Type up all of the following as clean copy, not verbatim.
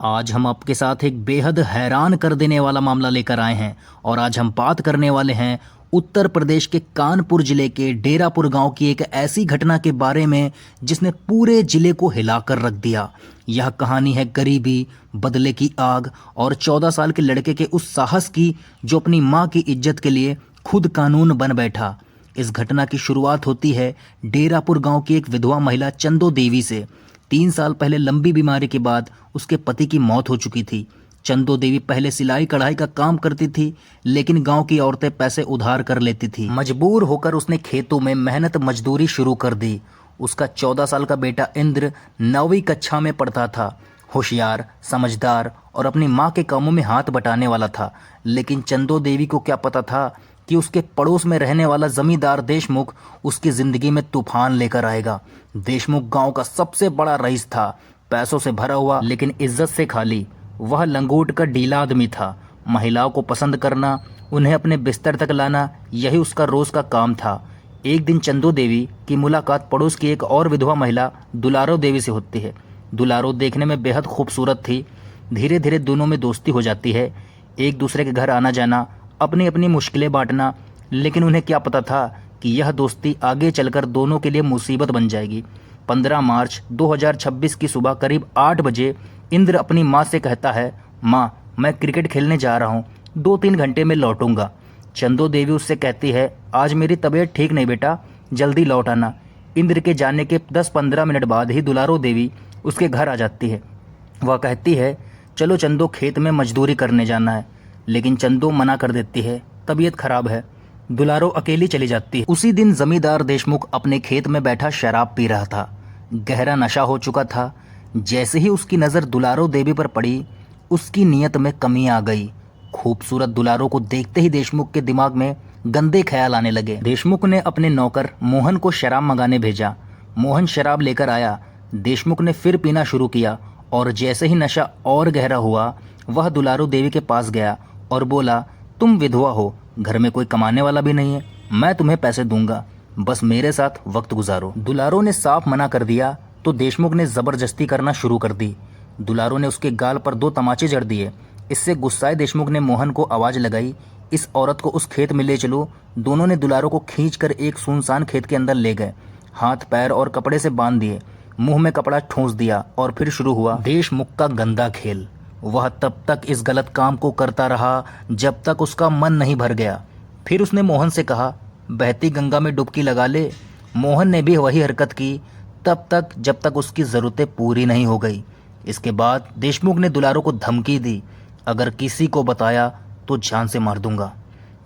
आज हम आपके साथ एक बेहद हैरान कर देने वाला मामला लेकर आए हैं और आज हम बात करने वाले हैं उत्तर प्रदेश के कानपुर जिले के डेरापुर गांव की एक ऐसी घटना के बारे में जिसने पूरे जिले को हिलाकर रख दिया। यह कहानी है गरीबी, बदले की आग और 14 साल के लड़के के उस साहस की जो अपनी मां की इज्जत के लिए खुद कानून बन बैठा। इस घटना की शुरुआत होती है डेरापुर गांव की एक विधवा महिला चंदो देवी से। 3 साल पहले लंबी बीमारी के बाद उसके पति की मौत हो चुकी थी। चंदो देवी पहले सिलाई कढ़ाई का काम करती थी, लेकिन गांव की औरतें पैसे उधार कर लेती थी। मजबूर होकर उसने खेतों में मेहनत मजदूरी शुरू कर दी। उसका 14 साल का बेटा इंद्र 9वीं कक्षा में पढ़ता था। होशियार, समझदार और अपनी माँ के कामों में हाथ बटाने वाला था। लेकिन चंदो देवी को क्या पता था कि उसके पड़ोस में रहने वाला जमींदार देशमुख उसकी जिंदगी में तूफान लेकर आएगा। देशमुख गांव का सबसे बड़ा रईस था, पैसों से भरा हुआ लेकिन इज्जत से खाली। वह लंगोट का ढीला आदमी था। महिलाओं को पसंद करना, उन्हें अपने बिस्तर तक लाना, यही उसका रोज का काम था। एक दिन चंदो देवी की मुलाकात पड़ोस की एक और विधवा महिला दुलारो देवी से होती है। दुलारो देखने में बेहद खूबसूरत थी। धीरे धीरे दोनों में दोस्ती हो जाती है, एक दूसरे के घर आना जाना, अपनी अपनी मुश्किलें बांटना। लेकिन उन्हें क्या पता था कि यह दोस्ती आगे चलकर दोनों के लिए मुसीबत बन जाएगी। 15 मार्च 2026 की सुबह करीब 8 बजे इंद्र अपनी माँ से कहता है, माँ मैं क्रिकेट खेलने जा रहा हूँ, 2-3 घंटे में लौटूंगा। चंदो देवी उससे कहती है, आज मेरी तबीयत ठीक नहीं बेटा, जल्दी लौट आना। इंद्र के जाने के 10-15 मिनट बाद ही दुलारो देवी उसके घर आ जाती है। वह कहती है, चलो चंदो, खेत में मजदूरी करने जाना है। लेकिन चंदो मना कर देती है, तबीयत खराब है। दुलारो अकेली चली जाती है। उसी दिन जमींदार देशमुख अपने खेत में बैठा शराब पी रहा था। गहरा नशा हो चुका था। जैसे ही उसकी नज़र दुलारो देवी पर पड़ी, उसकी नीयत में कमी आ गई। खूबसूरत दुलारो को देखते ही देशमुख के दिमाग में गंदे ख्याल आने लगे। देशमुख ने अपने नौकर मोहन को शराब मंगाने भेजा। मोहन शराब लेकर आया। देशमुख ने फिर पीना शुरू किया और जैसे ही नशा और गहरा हुआ, वह दुलारो देवी के पास गया और बोला, तुम विधवा हो, घर में कोई कमाने वाला भी नहीं है, मैं तुम्हें पैसे दूंगा, बस मेरे साथ वक्त गुजारो। दुलारो ने साफ मना कर दिया तो देशमुख ने जबरदस्ती करना शुरू कर दी। दुलारो ने उसके गाल पर 2 तमाचे जड़ दिए। इससे गुस्साए देशमुख ने मोहन को आवाज लगाई, इस औरत को उस खेत में ले चलो। दोनों ने दुलारो को खींचकर एक सुनसान खेत के अंदर ले गए। हाथ पैर और कपड़े से बांध दिए, मुंह में कपड़ा ठूंस दिया और फिर शुरू हुआ देशमुख का गंदा खेल। वह तब तक इस गलत काम को करता रहा जब तक उसका मन नहीं भर गया। फिर उसने मोहन से कहा, बहती गंगा में डुबकी लगा ले। मोहन ने भी वही हरकत की, तब तक जब तक उसकी ज़रूरतें पूरी नहीं हो गई। इसके बाद देशमुख ने दुलारो को धमकी दी, अगर किसी को बताया तो जान से मार दूंगा,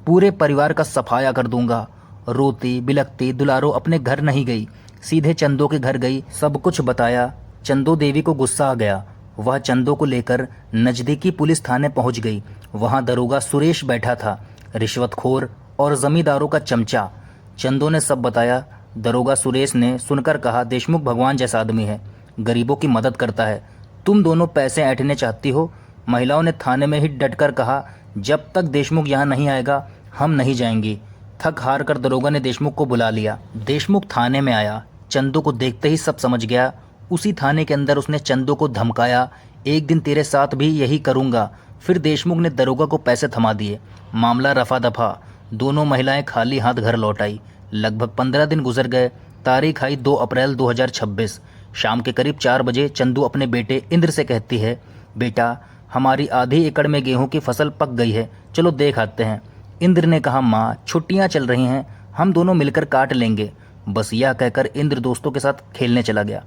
पूरे परिवार का सफाया कर दूंगा। रोती बिलखती दुलारो अपने घर नहीं गई, सीधे चंदो के घर गई, सब कुछ बताया। चंदो देवी को गुस्सा आ गया। वह चंदो को लेकर नज़दीकी पुलिस थाने पहुंच गई। वहां दरोगा सुरेश बैठा था, रिश्वतखोर और जमींदारों का चमचा। चंदो ने सब बताया। दरोगा सुरेश ने सुनकर कहा, देशमुख भगवान जैसा आदमी है, गरीबों की मदद करता है, तुम दोनों पैसे ऐंठने चाहती हो। महिलाओं ने थाने में ही डटकर कहा, जब तक देशमुख यहाँ नहीं आएगा हम नहीं जाएंगी। थक हार कर दरोगा ने देशमुख को बुला लिया। देशमुख थाने में आया। चंदो को देखते ही सब समझ गया। उसी थाने के अंदर उसने चंदो को धमकाया, एक दिन तेरे साथ भी यही करूंगा। फिर देशमुख ने दरोगा को पैसे थमा दिए। मामला रफा दफा। दोनों महिलाएं खाली हाथ घर लौट आई। लगभग 15 दिन गुजर गए। तारीख आई 2 अप्रैल 2026। शाम के करीब 4 बजे चंदू अपने बेटे इंद्र से कहती है, बेटा हमारी आधी एकड़ में गेहूं की फसल पक गई है, चलो देख आते हैं। इंद्र ने कहा, माँ छुट्टियां चल रही हैं, हम दोनों मिलकर काट लेंगे। बस यह कहकर इंद्र दोस्तों के साथ खेलने चला गया।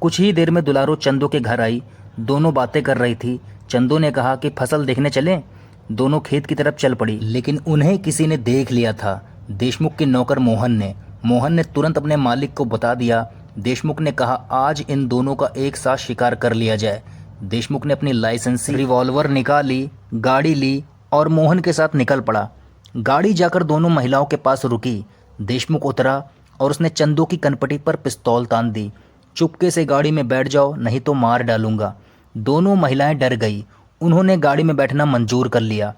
कुछ ही देर में दुलारो चंदो के घर आई। दोनों बातें कर रही थी। चंदो ने कहा कि फसल देखने चलें। दोनों खेत की तरफ चल पड़ी, लेकिन उन्हें किसी ने देख लिया था, देशमुख के नौकर मोहन ने तुरंत अपने मालिक को बता दिया। देशमुख ने कहा, आज इन दोनों का एक साथ शिकार कर लिया जाए। देशमुख ने अपनी लाइसेंसी रिवॉल्वर निकाली, गाड़ी ली और मोहन के साथ निकल पड़ा। गाड़ी जाकर दोनों महिलाओं के पास रुकी। देशमुख उतरा और उसने चंदो की कनपटी पर पिस्तौल तान दी, चुपके से गाड़ी में बैठ जाओ नहीं तो मार डालूंगा। दोनों महिलाएं डर गई। उन्होंने गाड़ी में बैठना मंजूर कर लिया।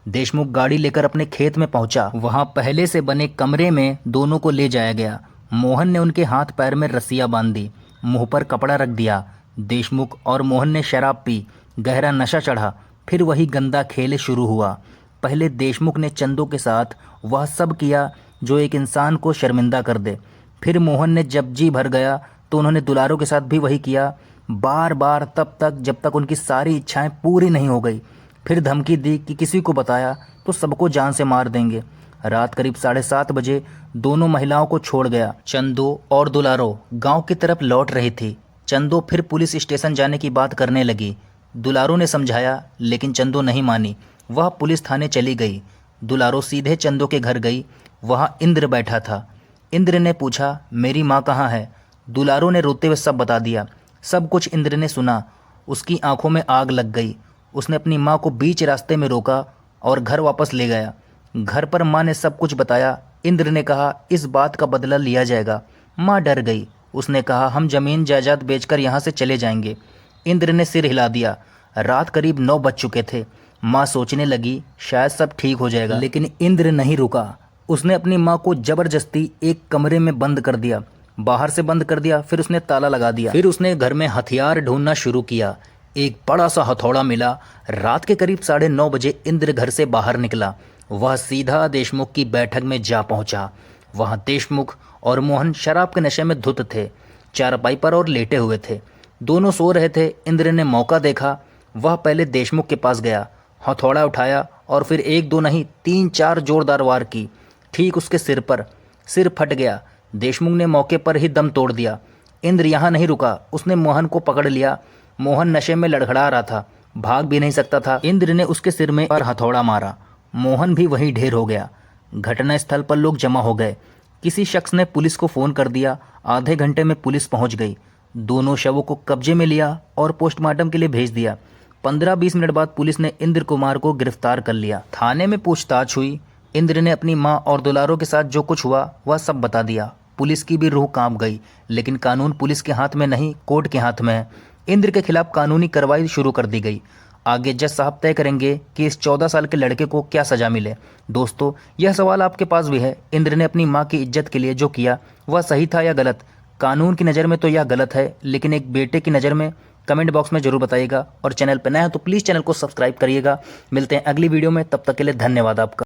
देशमुख गाड़ी लेकर अपने खेत में पहुंचा। वहां पहले से बने कमरे में दोनों को ले जाया गया। मोहन ने उनके हाथ पैर में रस्सियां बांध दी, मुंह पर कपड़ा रख दिया। देशमुख और मोहन ने शराब पी। गहरा नशा चढ़ा, फिर वही गंदा खेल शुरू हुआ। पहले देशमुख ने चंदू के साथ वह सब किया जो एक इंसान को शर्मिंदा कर दे। फिर मोहन ने जब जी भर गया तो उन्होंने दुलारों के साथ भी वही किया, बार बार, तब तक जब तक उनकी सारी इच्छाएं पूरी नहीं हो गई। फिर धमकी दी कि किसी को बताया तो सबको जान से मार देंगे। रात करीब 7:30 बजे दोनों महिलाओं को छोड़ गया। चंदो और दुलारो गांव की तरफ लौट रही थी। चंदो फिर पुलिस स्टेशन जाने की बात करने लगी। दुलारो ने समझाया लेकिन चंदो नहीं मानी। वह पुलिस थाने चली गई। दुलारो सीधे चंदो के घर गई। वहाँ इंद्र बैठा था। इंद्र ने पूछा, मेरी माँ कहाँ है? दुलारो ने रोते हुए सब बता दिया। सब कुछ इंद्र ने सुना। उसकी आंखों में आग लग गई। उसने अपनी माँ को बीच रास्ते में रोका और घर वापस ले गया। घर पर माँ ने सब कुछ बताया। इंद्र ने कहा, इस बात का बदला लिया जाएगा। माँ डर गई। उसने कहा, हम जमीन जायदाद बेचकर यहाँ से चले जाएंगे। इंद्र ने सिर हिला दिया। रात करीब 9 बज चुके थे। माँ सोचने लगी शायद सब ठीक हो जाएगा, लेकिन इंद्र नहीं रुका। उसने अपनी माँ को जबरदस्ती एक कमरे में बंद कर दिया। बाहर से बंद कर दिया, फिर उसने ताला लगा दिया। फिर उसने घर में हथियार ढूंढना शुरू किया। एक बड़ा सा हथौड़ा मिला। रात के करीब 9:30 बजे इंद्र घर से बाहर निकला। वह सीधा देशमुख की बैठक में जा पहुंचा। वहां देशमुख और मोहन शराब के नशे में धुत थे, चारपाई पर और लेटे हुए थे। दोनों सो रहे थे। इंद्र ने मौका देखा। वह पहले देशमुख के पास गया, हथौड़ा उठाया और फिर 1-2 नहीं 3-4 जोरदार वार की, ठीक उसके सिर पर। सिर फट गया। देशमुख ने मौके पर ही दम तोड़ दिया। इंद्र यहाँ नहीं रुका। उसने मोहन को पकड़ लिया। मोहन नशे में लड़खड़ा रहा था, भाग भी नहीं सकता था। इंद्र ने उसके सिर में पर हथौड़ा मारा। मोहन भी वहीं ढेर हो गया। घटना स्थल पर लोग जमा हो गए। किसी शख्स ने पुलिस को फोन कर दिया। आधे घंटे में पुलिस पहुंच गई। दोनों शवों को कब्जे में लिया और पोस्टमार्टम के लिए भेज दिया। 15-20 मिनट बाद पुलिस ने इंद्र कुमार को गिरफ्तार कर लिया। थाने में पूछताछ हुई। इंद्र ने अपनी माँ और दुलारों के साथ जो कुछ हुआ वह सब बता दिया। पुलिस की भी रूह कांप गई, लेकिन कानून पुलिस के हाथ में नहीं, कोर्ट के हाथ में है। इंद्र के खिलाफ कानूनी कार्रवाई शुरू कर दी गई। आगे जज साहब तय करेंगे कि इस 14 साल के लड़के को क्या सजा मिले। दोस्तों, यह सवाल आपके पास भी है। इंद्र ने अपनी माँ की इज्जत के लिए जो किया वह सही था या गलत? कानून की नज़र में तो यह गलत है, लेकिन एक बेटे की नज़र में? कमेंट बॉक्स में जरूर बताइएगा और चैनल पर नया है तो प्लीज़ चैनल को सब्सक्राइब करिएगा। मिलते हैं अगली वीडियो में, तब तक के लिए धन्यवाद आपका।